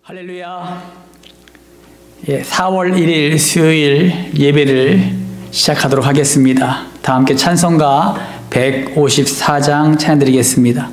할렐루야. 4월 1일 수요일 예배를 시작하도록 하겠습니다. 다 함께 찬송가 154장 찬양드리겠습니다.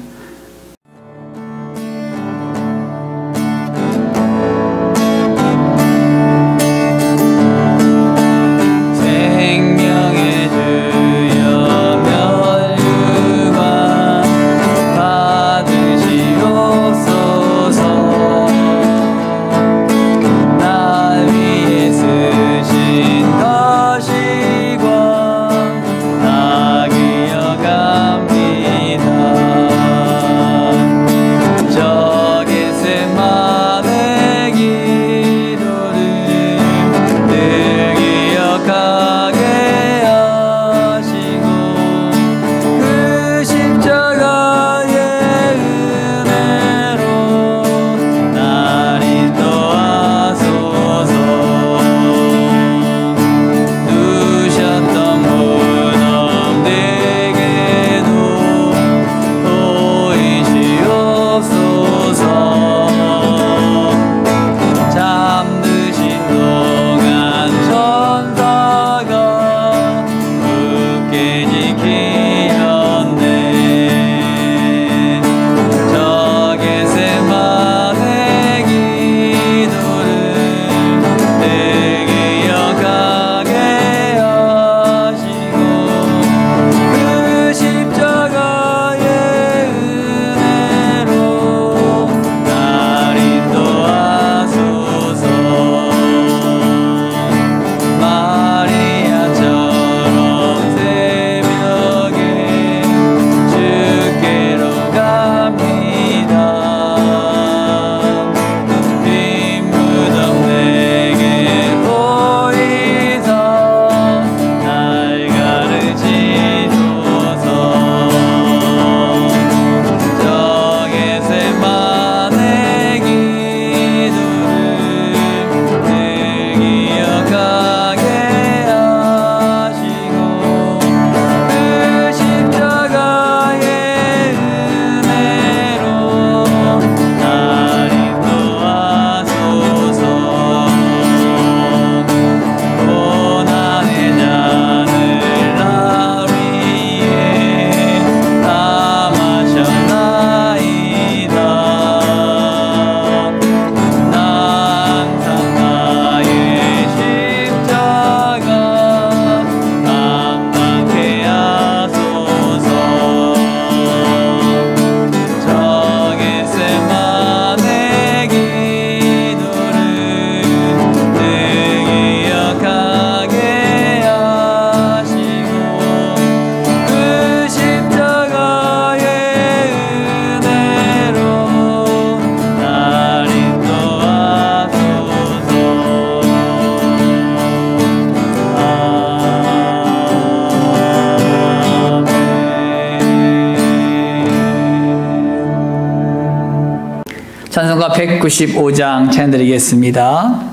찬송가 195장 찬양드리겠습니다.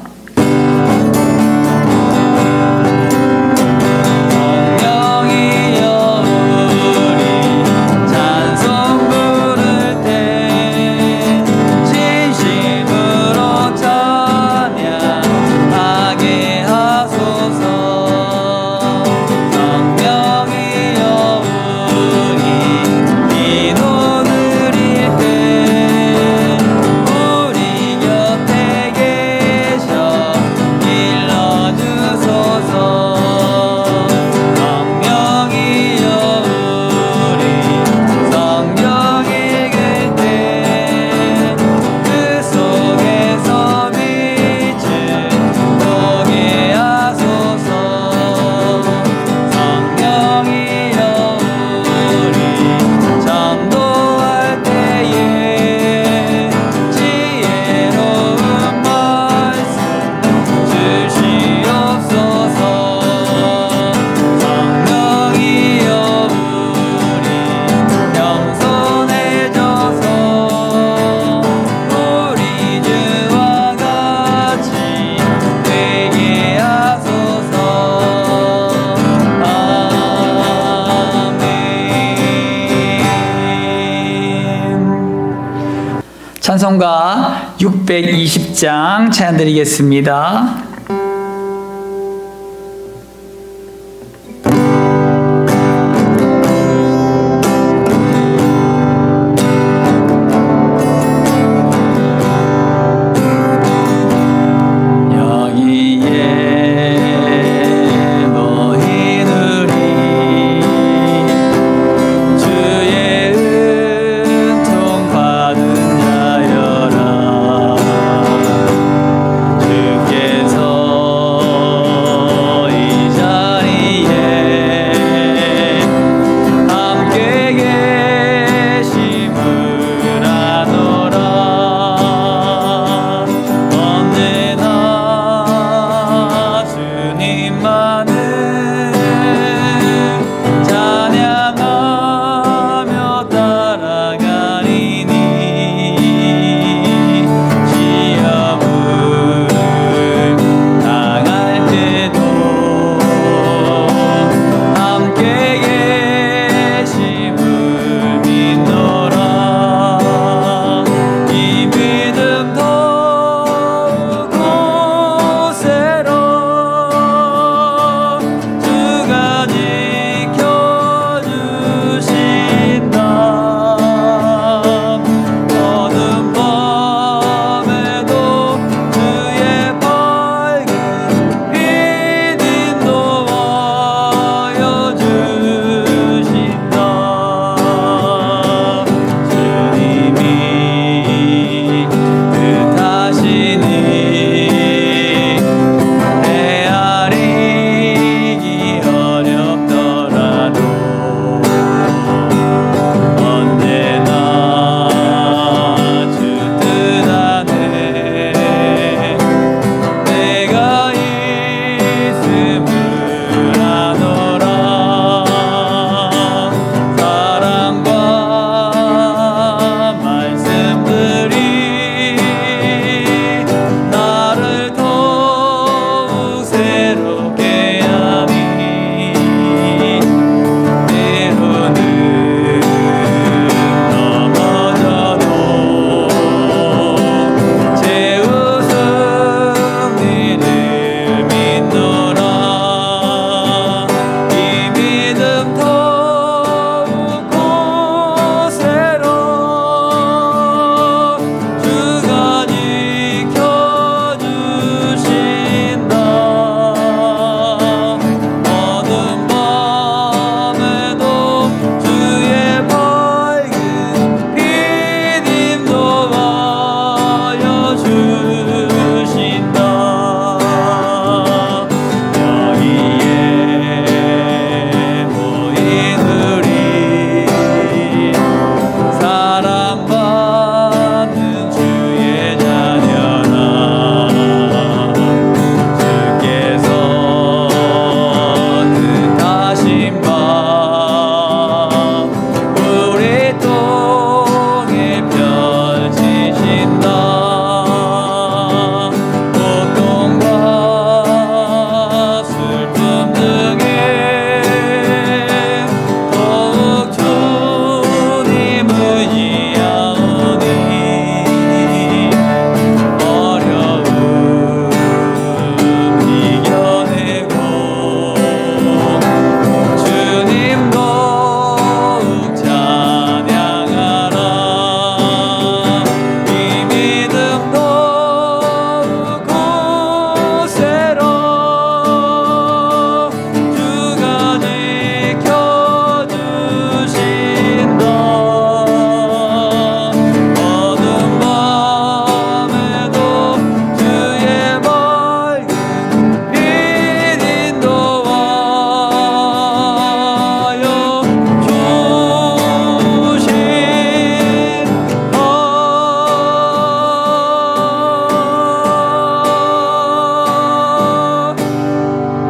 찬송가 620장 찬양 드리겠습니다.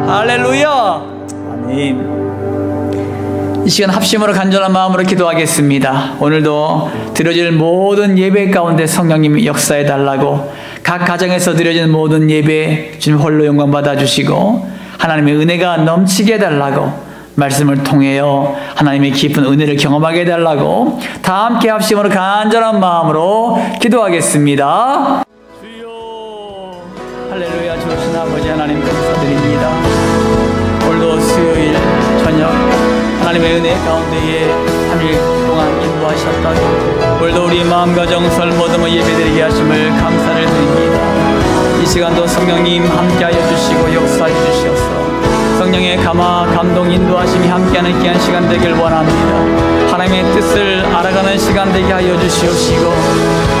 할렐루야. 아멘. 이 시간 합심으로 간절한 마음으로 기도하겠습니다. 오늘도 드려질 모든 예배 가운데 성령님이 역사해 달라고, 각 가정에서 드려지는 모든 예배 주님 홀로 영광 받아주시고 하나님의 은혜가 넘치게 해달라고, 말씀을 통하여 하나님의 깊은 은혜를 경험하게 해달라고 다 함께 합심으로 간절한 마음으로 기도하겠습니다. 주여, 할렐루야. 좋으신 아버지 하나님 감사드립니다. 오늘도 수요일 저녁 하나님의 은혜 가운데에 3일 동안 인도하셨다고 오늘도 우리 마음과 정성을 모두 예배드리게 하심을 감사를 드립니다. 이 시간도 성령님 함께하여 주시고 역사해 주시옵소서. 성령의 감화, 감동, 인도하심이 함께하는 귀한 시간 되길 원합니다. 하나님의 뜻을 알아가는 시간 되게 하여 주시옵시고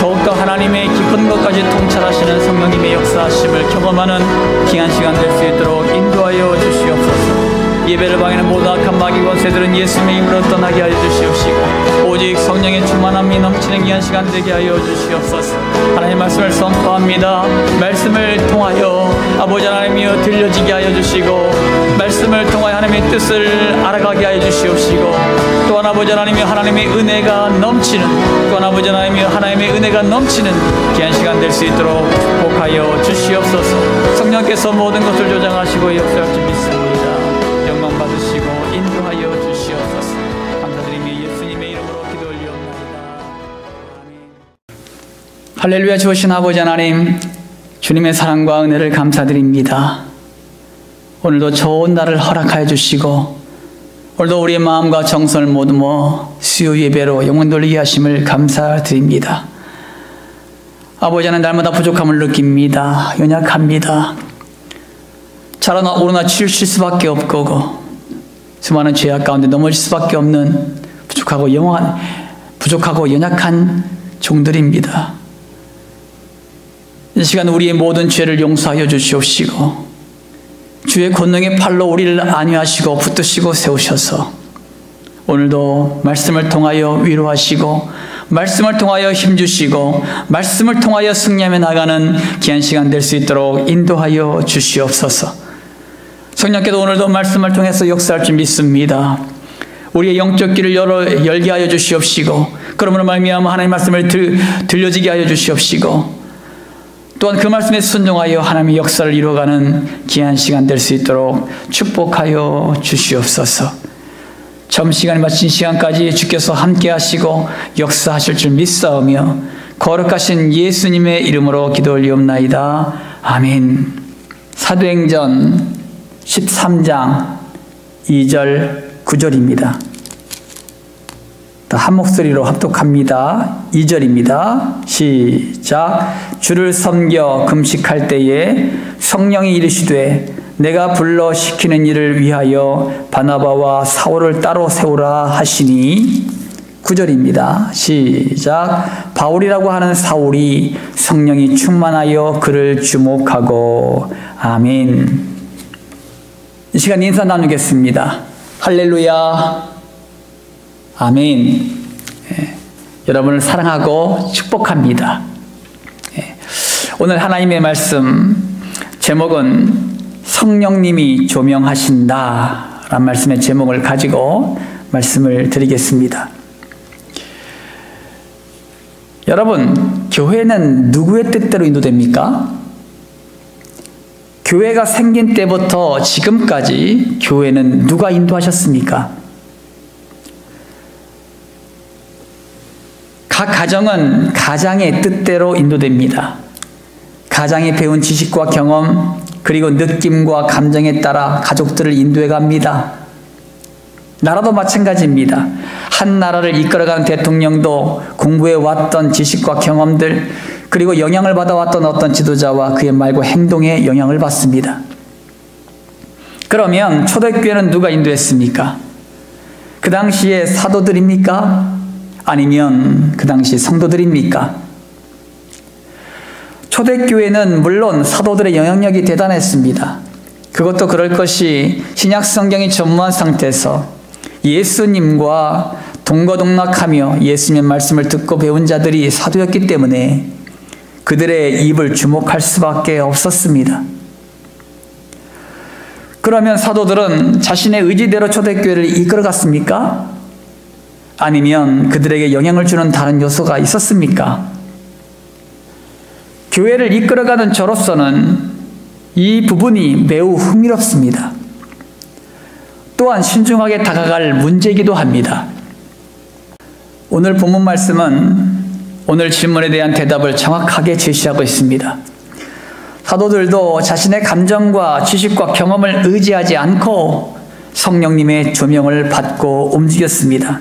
더욱더 하나님의 깊은 것까지 통찰하시는 성령님의 역사하심을 경험하는 귀한 시간 될 수 있도록 인도하여 주시옵소서. 예배를 방해하는 모든 악한 마귀 권세들은 예수님의 이름으로 떠나게 하여 주시옵시고 오직 성령의 충만함이 넘치는 귀한 시간 되게 하여 주시옵소서. 하나님의 말씀을 선포합니다. 말씀을 통하여 아버지 하나님이여 들려지게 하여 주시고 말씀을 통하여 하나님의 뜻을 알아가게 하여 주시옵시고 또한 아버지 하나님이여 하나님의 은혜가 넘치는 또한 아버지 하나님이여 하나님의 은혜가 넘치는 귀한 시간 될 수 있도록 축복하여 주시옵소서. 성령께서 모든 것을 조장하시고 역사할 줄 믿습니다. 영광 받으시고 인도하여 주시옵소서. 감사드리며 예수님의 이름으로 기도 올리옵나이다. 아멘. 할렐루야. 주신 아버지 하나님, 주님의 사랑과 은혜를 감사드립니다. 오늘도 좋은 날을 허락하여 주시고 오늘도 우리의 마음과 정성을 모두 수요 예배로 영광 돌리게 하심을 감사드립니다. 아버지는 날마다 부족함을 느낍니다. 연약합니다. 자라나 오르나 치우칠 수밖에 없고 수많은 죄악 가운데 넘어질 수밖에 없는 부족하고 연약한 종들입니다. 이 시간 우리의 모든 죄를 용서하여 주시옵시고 주의 권능의 팔로 우리를 안위하시고 붙드시고 세우셔서 오늘도 말씀을 통하여 위로하시고 말씀을 통하여 힘주시고 말씀을 통하여 승리하며 나가는 귀한 시간 될 수 있도록 인도하여 주시옵소서. 성령께서 오늘도 말씀을 통해서 역사할 줄 믿습니다. 우리의 영적 길을 열게 하여 주시옵시고 그러므로 말미암아 하나님의 말씀을 들려지게 하여 주시옵시고 또한 그 말씀에 순종하여 하나님의 역사를 이루어가는 귀한 시간 될 수 있도록 축복하여 주시옵소서. 점심시간이 마친 시간까지 주께서 함께 하시고 역사하실 줄 믿사오며 거룩하신 예수님의 이름으로 기도 올리옵나이다. 아멘. 사도행전 13장 2절 9절입니다. 한 목소리로 합독합니다. 2절입니다. 시작. 주를 섬겨 금식할 때에 성령이 이르시되 내가 불러 시키는 일을 위하여 바나바와 사울을 따로 세우라 하시니 9절입니다. 시작. 바울이라고 하는 사울이 성령이 충만하여 그를 주목하고 아멘. 이 시간 인사 나누겠습니다. 할렐루야. 아멘. 여러분을 사랑하고 축복합니다. 오늘 하나님의 말씀 제목은 성령님이 조명하신다 라는 말씀의 제목을 가지고 말씀을 드리겠습니다. 여러분, 교회는 누구의 뜻대로 인도됩니까? 교회가 생긴 때부터 지금까지 교회는 누가 인도하셨습니까? 각 가정은 가장의 뜻대로 인도됩니다. 가장이 배운 지식과 경험 그리고 느낌과 감정에 따라 가족들을 인도해 갑니다. 나라도 마찬가지입니다. 한 나라를 이끌어가는 대통령도 공부해 왔던 지식과 경험들 그리고 영향을 받아왔던 어떤 지도자와 그의 말과 행동에 영향을 받습니다. 그러면 초대교회는 누가 인도했습니까? 그 당시에 사도들입니까? 아니면 그 당시 성도들입니까? 초대교회는 물론 사도들의 영향력이 대단했습니다. 그것도 그럴 것이 신약 성경이 전무한 상태에서 예수님과 동거동락하며 예수님의 말씀을 듣고 배운 자들이 사도였기 때문에 그들의 입을 주목할 수밖에 없었습니다. 그러면 사도들은 자신의 의지대로 초대교회를 이끌어갔습니까? 아니면 그들에게 영향을 주는 다른 요소가 있었습니까? 교회를 이끌어가는 저로서는 이 부분이 매우 흥미롭습니다. 또한 신중하게 다가갈 문제이기도 합니다. 오늘 본문 말씀은 오늘 질문에 대한 대답을 정확하게 제시하고 있습니다. 사도들도 자신의 감정과 지식과 경험을 의지하지 않고 성령님의 조명을 받고 움직였습니다.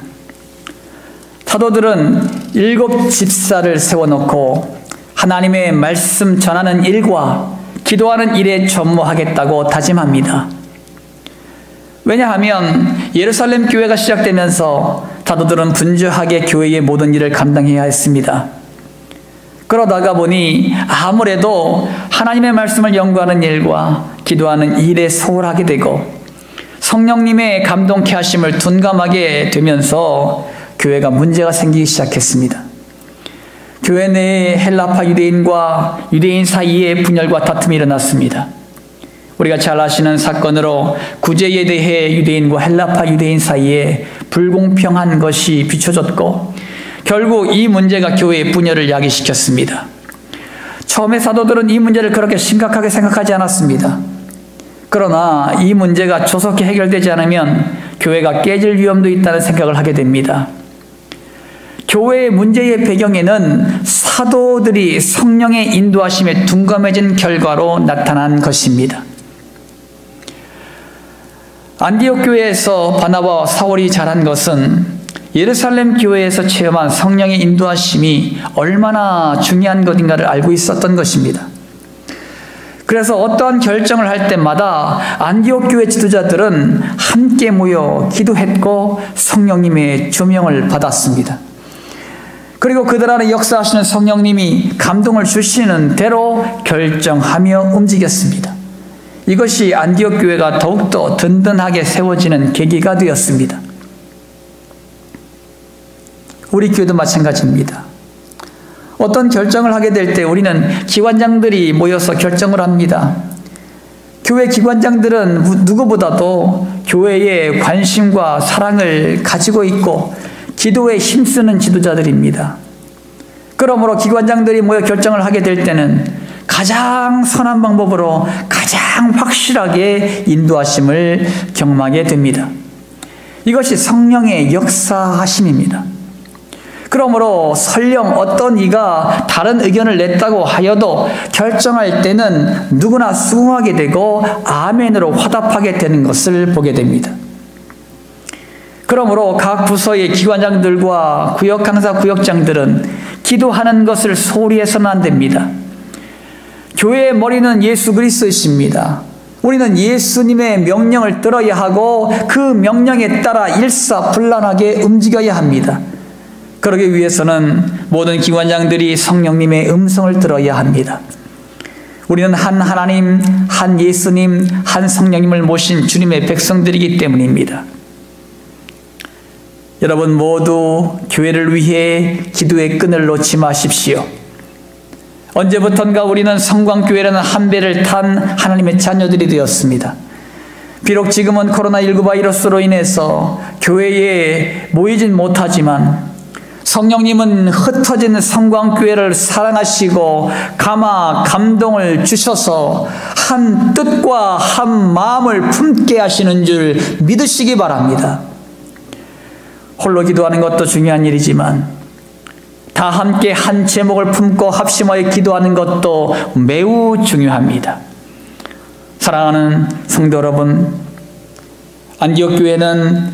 사도들은 7 집사를 세워놓고 하나님의 말씀 전하는 일과 기도하는 일에 전무하겠다고 다짐합니다. 왜냐하면 예루살렘 교회가 시작되면서 사도들은 분주하게 교회의 모든 일을 감당해야 했습니다. 그러다가 보니 아무래도 하나님의 말씀을 연구하는 일과 기도하는 일에 소홀하게 되고 성령님의 감동케 하심을 둔감하게 되면서 교회가 문제가 생기기 시작했습니다. 교회 내에 헬라파 유대인과 유대인 사이에 분열과 다툼이 일어났습니다. 우리가 잘 아시는 사건으로 구제에 대해 유대인과 헬라파 유대인 사이에 불공평한 것이 비춰졌고 결국 이 문제가 교회의 분열을 야기시켰습니다. 처음에 사도들은 이 문제를 그렇게 심각하게 생각하지 않았습니다. 그러나 이 문제가 조속히 해결되지 않으면 교회가 깨질 위험도 있다는 생각을 하게 됩니다. 교회의 문제의 배경에는 사도들이 성령의 인도하심에 둔감해진 결과로 나타난 것입니다. 안디옥 교회에서 바나바와 사울이 자란 것은 예루살렘 교회에서 체험한 성령의 인도하심이 얼마나 중요한 것인가를 알고 있었던 것입니다. 그래서 어떠한 결정을 할 때마다 안디옥 교회 지도자들은 함께 모여 기도했고 성령님의 조명을 받았습니다. 그리고 그들 안에 역사하시는 성령님이 감동을 주시는 대로 결정하며 움직였습니다. 이것이 안디옥 교회가 더욱더 든든하게 세워지는 계기가 되었습니다. 우리 교회도 마찬가지입니다. 어떤 결정을 하게 될 때 우리는 기관장들이 모여서 결정을 합니다. 교회 기관장들은 누구보다도 교회에 관심과 사랑을 가지고 있고 기도에 힘쓰는 지도자들입니다. 그러므로 기관장들이 모여 결정을 하게 될 때는 가장 선한 방법으로 가장 확실하게 인도하심을 경험하게 됩니다. 이것이 성령의 역사하심입니다. 그러므로 설령 어떤 이가 다른 의견을 냈다고 하여도 결정할 때는 누구나 수긍하게 되고 아멘으로 화답하게 되는 것을 보게 됩니다. 그러므로 각 부서의 기관장들과 구역 강사 구역장들은 기도하는 것을 소홀히 해서는 안 됩니다. 교회의 머리는 예수 그리스도이십니다. 우리는 예수님의 명령을 들어야 하고 그 명령에 따라 일사불란하게 움직여야 합니다. 그러기 위해서는 모든 기관장들이 성령님의 음성을 들어야 합니다. 우리는 한 하나님, 한 예수님, 한 성령님을 모신 주님의 백성들이기 때문입니다. 여러분 모두 교회를 위해 기도의 끈을 놓지 마십시오. 언제부턴가 우리는 성광교회라는 한 배를 탄 하나님의 자녀들이 되었습니다. 비록 지금은 코로나19 바이러스로 인해서 교회에 모이진 못하지만 성령님은 흩어진 성광교회를 사랑하시고 감동을 주셔서 한 뜻과 한 마음을 품게 하시는 줄 믿으시기 바랍니다. 홀로 기도하는 것도 중요한 일이지만 다 함께 한 제목을 품고 합심하여 기도하는 것도 매우 중요합니다. 사랑하는 성도 여러분, 안디옥 교회는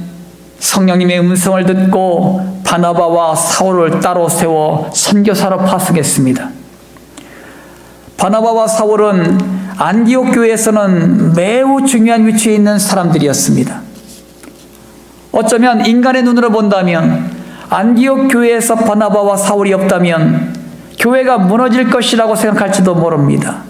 성령님의 음성을 듣고 바나바와 사울을 따로 세워 선교사로 파송했습니다. 바나바와 사울은 안디옥 교회에서는 매우 중요한 위치에 있는 사람들이었습니다. 어쩌면 인간의 눈으로 본다면 안디옥 교회에서 바나바와 사울이 없다면 교회가 무너질 것이라고 생각할지도 모릅니다.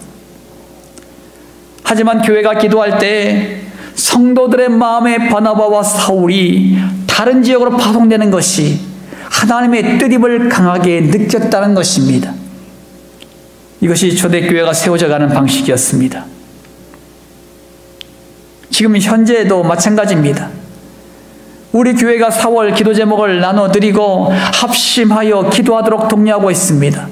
하지만 교회가 기도할 때 성도들의 마음에 바나바와 사울이 다른 지역으로 파송되는 것이 하나님의 뜻임을 강하게 느꼈다는 것입니다. 이것이 초대교회가 세워져가는 방식이었습니다. 지금 현재도 마찬가지입니다. 우리 교회가 4월 기도 제목을 나눠드리고 합심하여 기도하도록 독려하고 있습니다.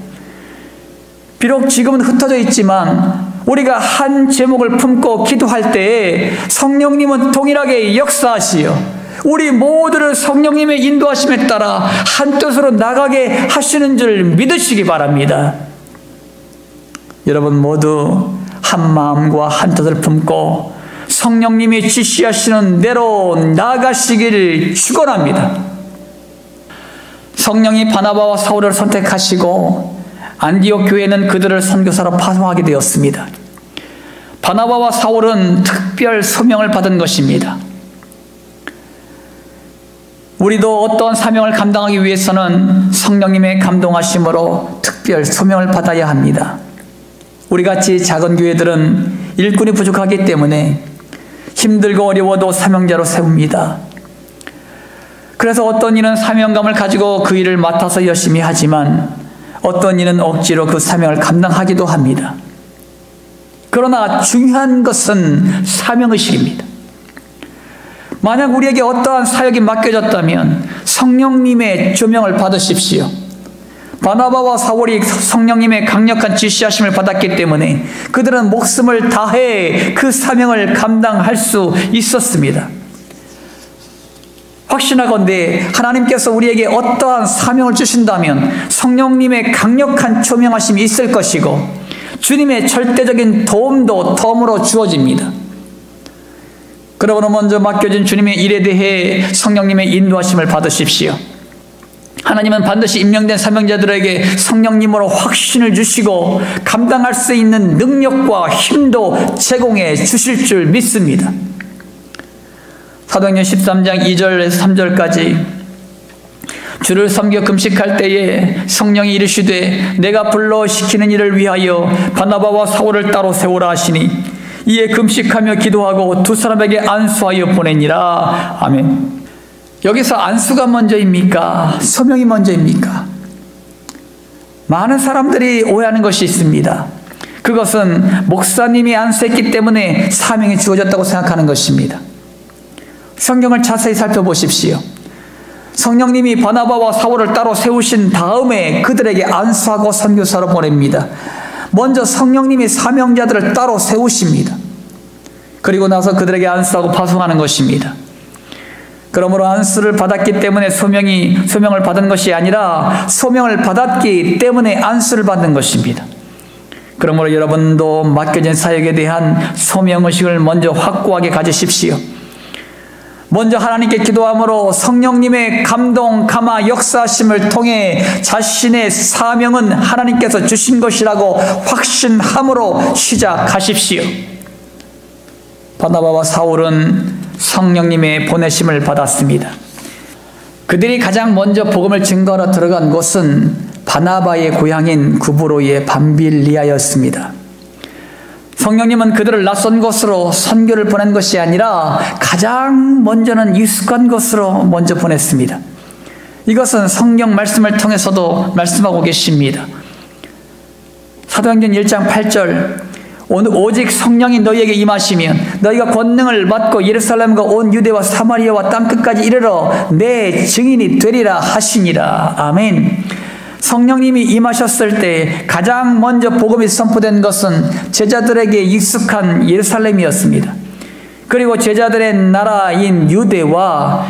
비록 지금은 흩어져 있지만 우리가 한 제목을 품고 기도할 때 성령님은 동일하게 역사하시어 우리 모두를 성령님의 인도하심에 따라 한 뜻으로 나가게 하시는 줄 믿으시기 바랍니다. 여러분 모두 한 마음과 한 뜻을 품고 성령님이 지시하시는 대로 나아가시기를 축원합니다. 성령이 바나바와 사울을 선택하시고 안디옥 교회는 그들을 선교사로 파송하게 되었습니다. 바나바와 사울은 특별 소명을 받은 것입니다. 우리도 어떤 사명을 감당하기 위해서는 성령님의 감동하심으로 특별 소명을 받아야 합니다. 우리같이 작은 교회들은 일꾼이 부족하기 때문에 힘들고 어려워도 사명자로 세웁니다. 그래서 어떤 이는 사명감을 가지고 그 일을 맡아서 열심히 하지만 어떤 이는 억지로 그 사명을 감당하기도 합니다. 그러나 중요한 것은 사명의식입니다. 만약 우리에게 어떠한 사역이 맡겨졌다면 성령님의 조명을 받으십시오. 바나바와 사울이 성령님의 강력한 지시하심을 받았기 때문에 그들은 목숨을 다해 그 사명을 감당할 수 있었습니다. 확신하건대 하나님께서 우리에게 어떠한 사명을 주신다면 성령님의 강력한 조명하심이 있을 것이고 주님의 절대적인 도움도 덤으로 주어집니다. 그러므로 먼저 맡겨진 주님의 일에 대해 성령님의 인도하심을 받으십시오. 하나님은 반드시 임명된 사명자들에게 성령님으로 확신을 주시고 감당할 수 있는 능력과 힘도 제공해 주실 줄 믿습니다. 사도행전 13장 2절에서 3절까지 주를 섬겨 금식할 때에 성령이 이르시되 내가 불러 시키는 일을 위하여 바나바와 사울을 따로 세우라 하시니 이에 금식하며 기도하고 두 사람에게 안수하여 보내니라. 아멘. 여기서 안수가 먼저입니까? 소명이 먼저입니까? 많은 사람들이 오해하는 것이 있습니다. 그것은 목사님이 안수했기 때문에 사명이 주어졌다고 생각하는 것입니다. 성경을 자세히 살펴보십시오. 성령님이 바나바와 사울을 따로 세우신 다음에 그들에게 안수하고 선교사로 보냅니다. 먼저 성령님이 사명자들을 따로 세우십니다. 그리고 나서 그들에게 안수하고 파송하는 것입니다. 그러므로 안수를 받았기 때문에 소명을 받은 것이 아니라 소명을 받았기 때문에 안수를 받는 것입니다. 그러므로 여러분도 맡겨진 사역에 대한 소명의식을 먼저 확고하게 가지십시오. 먼저 하나님께 기도함으로 성령님의 감동, 감화, 역사하심을 통해 자신의 사명은 하나님께서 주신 것이라고 확신함으로 시작하십시오. 바나바와 사울은 성령님의 보내심을 받았습니다. 그들이 가장 먼저 복음을 증거하러 들어간 곳은 바나바의 고향인 구브로의 밤빌리아였습니다. 성령님은 그들을 낯선 곳으로 선교를 보낸 것이 아니라 가장 먼저는 익숙한 곳으로 먼저 보냈습니다. 이것은 성경 말씀을 통해서도 말씀하고 계십니다. 사도행전 1장 8절 오직 성령이 너희에게 임하시면 너희가 권능을 받고 예루살렘과 온 유대와 사마리아와 땅끝까지 이르러 내 증인이 되리라 하시니라. 아멘. 성령님이 임하셨을 때 가장 먼저 복음이 선포된 것은 제자들에게 익숙한 예루살렘이었습니다. 그리고 제자들의 나라인 유대와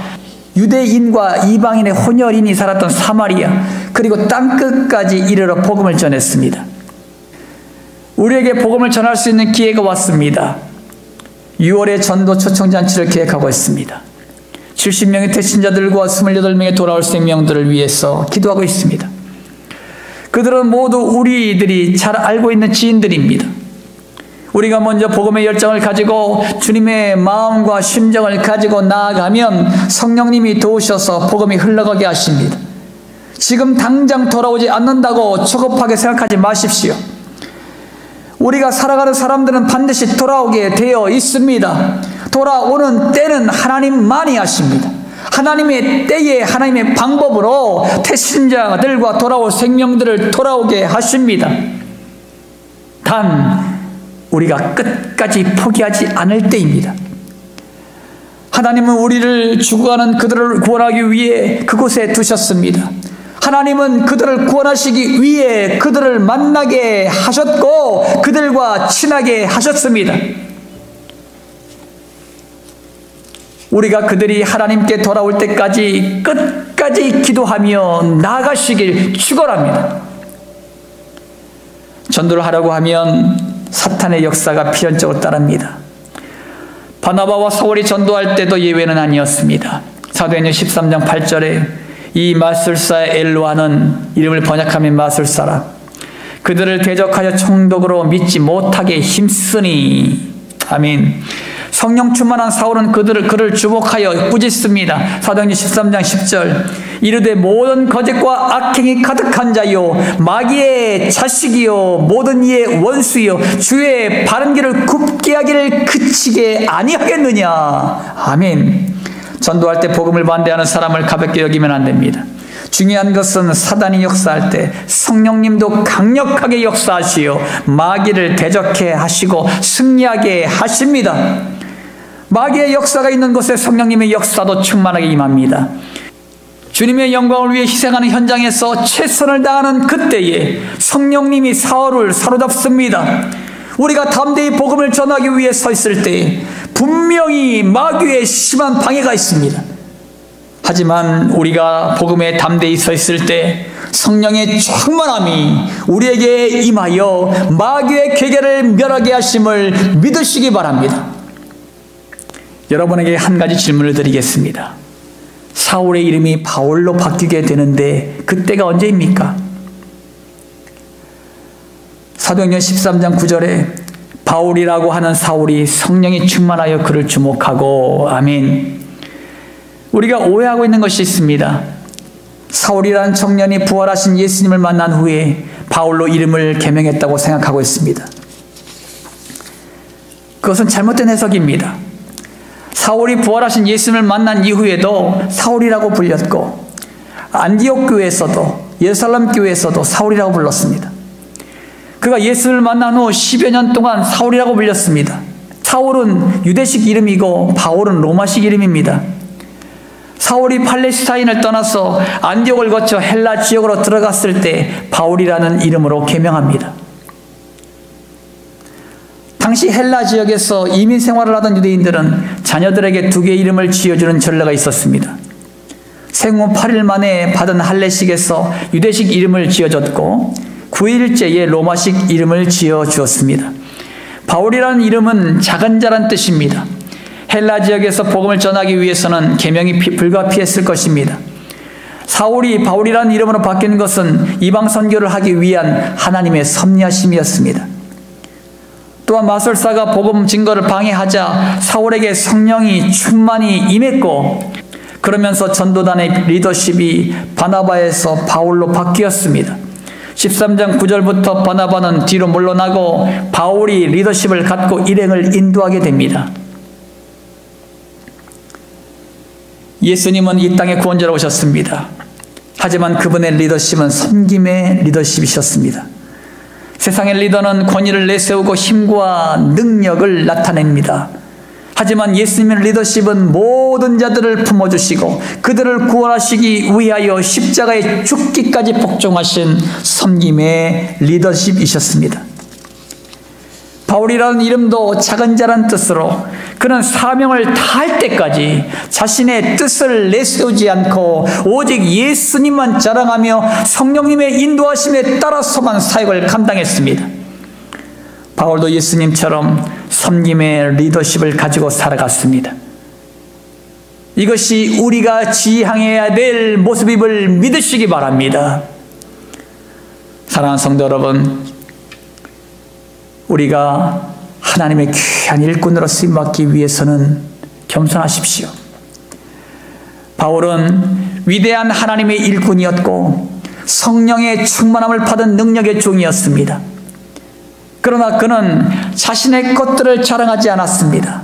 유대인과 이방인의 혼혈인이 살았던 사마리아, 그리고 땅끝까지 이르러 복음을 전했습니다. 우리에게 복음을 전할 수 있는 기회가 왔습니다. 6월에 전도 초청잔치를 계획하고 있습니다. 70명의 태신자들과 28명의 돌아올 생명들을 위해서 기도하고 있습니다. 그들은 모두 우리들이 잘 알고 있는 지인들입니다. 우리가 먼저 복음의 열정을 가지고 주님의 마음과 심정을 가지고 나아가면 성령님이 도우셔서 복음이 흘러가게 하십니다. 지금 당장 돌아오지 않는다고 조급하게 생각하지 마십시오. 우리가 살아가는 사람들은 반드시 돌아오게 되어 있습니다. 돌아오는 때는 하나님만이 하십니다. 하나님의 때에 하나님의 방법으로 태신자들과 돌아올 생명들을 돌아오게 하십니다. 단 우리가 끝까지 포기하지 않을 때입니다. 하나님은 우리를 죽어가는 그들을 구원하기 위해 그곳에 두셨습니다. 하나님은 그들을 구원하시기 위해 그들을 만나게 하셨고 그들과 친하게 하셨습니다. 우리가 그들이 하나님께 돌아올 때까지 끝까지 기도하며 나아가시길 축원합니다. 전도를 하려고 하면 사탄의 역사가 필연적으로 따릅니다. 바나바와 사울이 전도할 때도 예외는 아니었습니다. 사도행전 13장 8절에 이 마술사 엘로아는, 이름을 번역하면 마술사라, 그들을 대적하여 총독으로 믿지 못하게 힘쓰니. 아멘. 성령 충만한 사울은 그를 주목하여 꾸짖습니다. 사도행전 13장 10절, 이르되 모든 거짓과 악행이 가득한 자요 마귀의 자식이요 모든 이의 원수요 주의 바른 길을 굽게 하기를 그치게 아니하겠느냐. 아멘. 전도할 때 복음을 반대하는 사람을 가볍게 여기면 안 됩니다. 중요한 것은 사단이 역사할 때 성령님도 강력하게 역사하시어 마귀를 대적해 하시고 승리하게 하십니다. 마귀의 역사가 있는 곳에 성령님의 역사도 충만하게 임합니다. 주님의 영광을 위해 희생하는 현장에서 최선을 다하는 그때에 성령님이 사울을 사로잡습니다. 우리가 담대히 복음을 전하기 위해 서 있을 때 분명히 마귀의 심한 방해가 있습니다. 하지만 우리가 복음에 담대히 서 있을 때 성령의 충만함이 우리에게 임하여 마귀의 괴계를 멸하게 하심을 믿으시기 바랍니다. 여러분에게 한 가지 질문을 드리겠습니다. 사울의 이름이 바울로 바뀌게 되는데 그때가 언제입니까? 사도행전 13장 9절에 바울이라고 하는 사울이 성령이 충만하여 그를 주목하고. 아멘. 우리가 오해하고 있는 것이 있습니다. 사울이라는 청년이 부활하신 예수님을 만난 후에 바울로 이름을 개명했다고 생각하고 있습니다. 그것은 잘못된 해석입니다. 사울이 부활하신 예수님을 만난 이후에도 사울이라고 불렸고 안디옥 교회에서도 예루살렘 교회에서도 사울이라고 불렀습니다. 그가 예수를 만난 후 10여 년 동안 사울이라고 불렸습니다. 사울은 유대식 이름이고 바울은 로마식 이름입니다. 사울이 팔레스타인을 떠나서 안디옥을 거쳐 헬라 지역으로 들어갔을 때 바울이라는 이름으로 개명합니다. 당시 헬라 지역에서 이민 생활을 하던 유대인들은 자녀들에게 두 개의 이름을 지어주는 전례가 있었습니다. 생후 8일 만에 받은 할례식에서 유대식 이름을 지어줬고 9일째에 로마식 이름을 지어주었습니다. 바울이라는 이름은 작은 자란 뜻입니다. 헬라 지역에서 복음을 전하기 위해서는 계명이 불가피했을 것입니다. 사울이 바울이라는 이름으로 바뀐 것은 이방 선교를 하기 위한 하나님의 섭리하심이었습니다. 또한 마술사가 복음 증거를 방해하자 사울에게 성령이 충만히 임했고 그러면서 전도단의 리더십이 바나바에서 바울로 바뀌었습니다. 13장 9절부터 바나바는 뒤로 물러나고 바울이 리더십을 갖고 일행을 인도하게 됩니다. 예수님은 이 땅에 구원자로 오셨습니다. 하지만 그분의 리더십은 섬김의 리더십이셨습니다. 세상의 리더는 권위를 내세우고 힘과 능력을 나타냅니다. 하지만 예수님의 리더십은 모든 자들을 품어주시고 그들을 구원하시기 위하여 십자가에 죽기까지 복종하신 섬김의 리더십이셨습니다. 바울이라는 이름도 작은 자란 뜻으로 그는 사명을 다할 때까지 자신의 뜻을 내세우지 않고 오직 예수님만 자랑하며 성령님의 인도하심에 따라서만 사역을 감당했습니다. 바울도 예수님처럼 섬김의 리더십을 가지고 살아갔습니다. 이것이 우리가 지향해야 될 모습임을 믿으시기 바랍니다. 사랑하는 성도 여러분, 우리가 하나님의 귀한 일꾼으로 쓰임받기 위해서는 겸손하십시오. 바울은 위대한 하나님의 일꾼이었고 성령의 충만함을 받은 능력의 종이었습니다. 그러나 그는 자신의 것들을 자랑하지 않았습니다.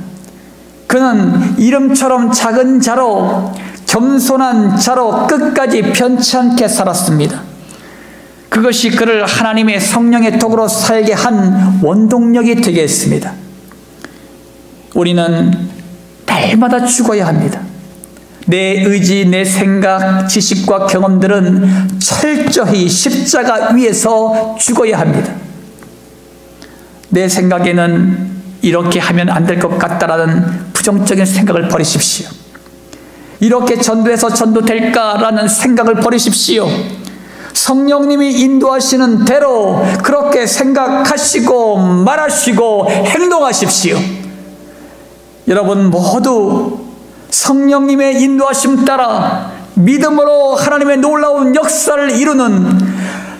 그는 이름처럼 작은 자로 겸손한 자로 끝까지 편치 않게 살았습니다. 그것이 그를 하나님의 성령의 도구로 살게 한 원동력이 되게 했습니다. 우리는 날마다 죽어야 합니다. 내 의지, 내 생각, 지식과 경험들은 철저히 십자가 위에서 죽어야 합니다. 내 생각에는 이렇게 하면 안 될 것 같다라는 부정적인 생각을 버리십시오. 이렇게 전도해서 전도될까라는 생각을 버리십시오. 성령님이 인도하시는 대로 그렇게 생각하시고 말하시고 행동하십시오. 여러분 모두 성령님의 인도하심 따라 믿음으로 하나님의 놀라운 역사를 이루는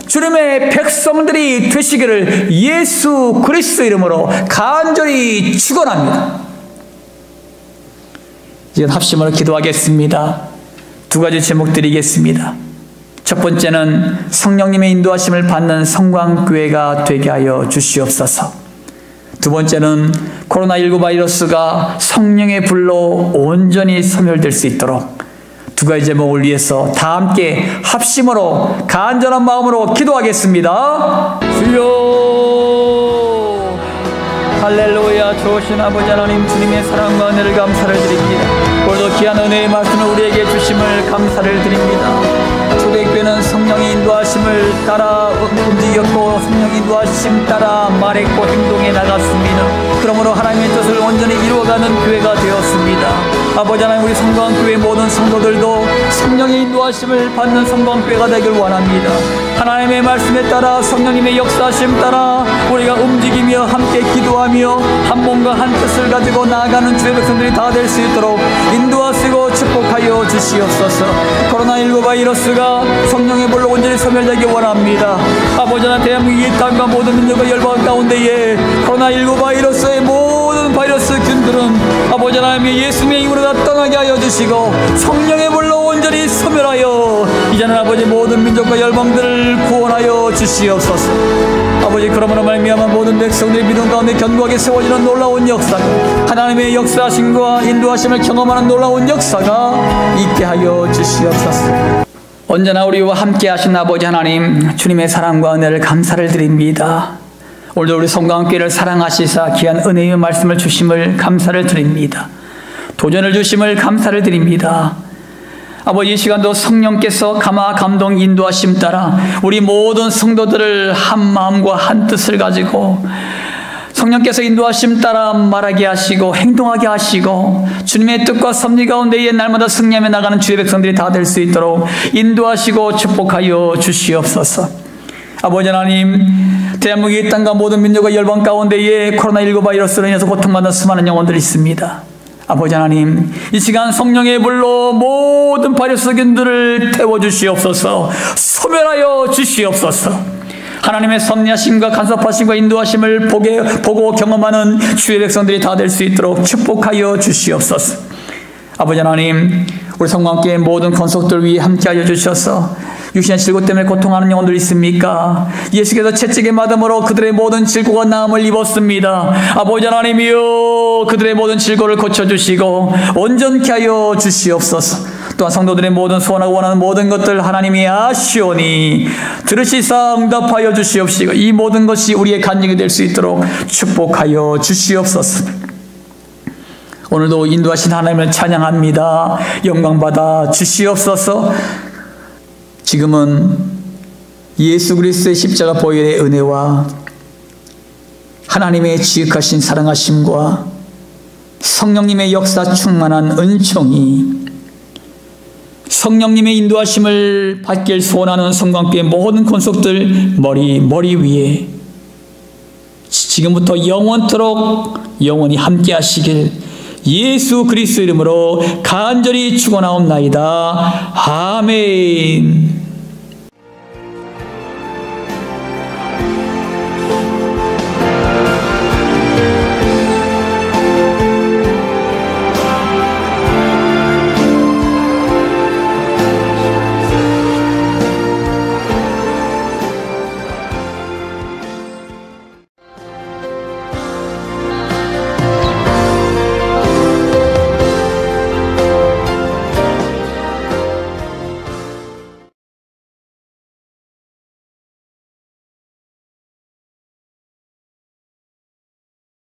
주님의 백성들이 되시기를 예수 그리스도 이름으로 간절히 축원합니다. 이제 합심으로 기도하겠습니다. 두 가지 제목 드리겠습니다. 첫 번째는 성령님의 인도하심을 받는 성광교회가 되게 하여 주시옵소서. 두 번째는 코로나19 바이러스가 성령의 불로 온전히 소멸될 수 있도록 두 가지 제목을 위해서 다 함께 합심으로 간절한 마음으로 기도하겠습니다. 주여, 할렐루야. 좋으신 아버지 하나님, 주님의 사랑과 은혜를 감사를 드립니다. 오늘도 귀한 은혜의 말씀을 우리에게 주심을 감사를 드립니다. 초대교회는 성령의 인도하심을 따라 움직였고 성령의 인도하심 따라 말했고 행동해 나갔습니다. 그러므로 하나님의 뜻을 온전히 이루어가는 교회가 되었습니다. 아버지 하나님, 우리 성광교회 모든 성도들도 성령의 인도하심을 받는 성광교회가 되길 원합니다. 하나님의 말씀에 따라 성령님의 역사하심 따라 우리가 움직이며 함께 기도하며 한 몸과 한 뜻을 가지고 나아가는 주의 백성들이 다 될 수 있도록 인도하시고 축복하여 주시옵소서. 코로나19 바이러스가 성령의 불로 온전히 소멸되기 원합니다. 아버지 하나님, 대한민국 이 땅과 모든 민족과 열방 가운데에 코로나19 바이러스의 모든 바이러스 균들은 아버지 하나님의 예수님의 이름으로 다 떠나게 하여 주시고 성령의 불로 온전히 소멸하여 이제는 아버지 모든 민족과 열방들을 구원하여 주시옵소서. 아버지, 그러므로 말미암아 모든 백성들의 믿음 가운데 견고하게 세워지는 놀라운 역사가, 하나님의 역사하심과 인도하심을 경험하는 놀라운 역사가 있게 하여 주시옵소서. 언제나 우리와 함께 하신 아버지 하나님, 주님의 사랑과 은혜를 감사를 드립니다. 오늘도 우리 성광교회를 사랑하시사 귀한 은혜의 말씀을 주심을 감사를 드립니다. 도전을 주심을 감사를 드립니다. 아버지, 이 시간도 성령께서 감화 감동 인도하심 따라 우리 모든 성도들을 한 마음과 한 뜻을 가지고 성령께서 인도하심 따라 말하게 하시고 행동하게 하시고 주님의 뜻과 섭리 가운데에 날마다 승리하며 나가는 주의 백성들이 다 될 수 있도록 인도하시고 축복하여 주시옵소서. 아버지 하나님, 대한민국 이 땅과 모든 민족과 열방 가운데에 코로나19 바이러스로 인해서 고통받는 수많은 영혼들이 있습니다. 아버지 하나님, 이 시간 성령의 불로 모든 바이러스균들을 태워주시옵소서. 소멸하여 주시옵소서. 하나님의 섭리하심과 간섭하심과 인도하심을 보고 경험하는 주의 백성들이 다 될 수 있도록 축복하여 주시옵소서. 아버지 하나님, 우리 성광교회 모든 건속들 위해 함께하여 주셔서 육신의 질고 때문에 고통하는 영혼들 있습니까? 예수께서 채찍의 맞음으로 그들의 모든 질고가 나음을 입었습니다. 아버지 하나님이여, 그들의 모든 질고를 고쳐주시고 온전케 하여 주시옵소서. 또한 성도들의 모든 소원하고 원하는 모든 것들 하나님이 아시오니 들으시사 응답하여 주시옵시고 이 모든 것이 우리의 간증이 될 수 있도록 축복하여 주시옵소서. 오늘도 인도하신 하나님을 찬양합니다. 영광받아 주시옵소서. 지금은 예수 그리스도의 십자가 보혈의 은혜와 하나님의 지극하신 사랑하심과 성령님의 역사 충만한 은총이 성령님의 인도하심을 받길 소원하는 성광교회 모든 권속들 머리 위에 지금부터 영원토록 영원히 함께 하시길 예수 그리스도 이름으로 간절히 축원하옵나이다. 아멘.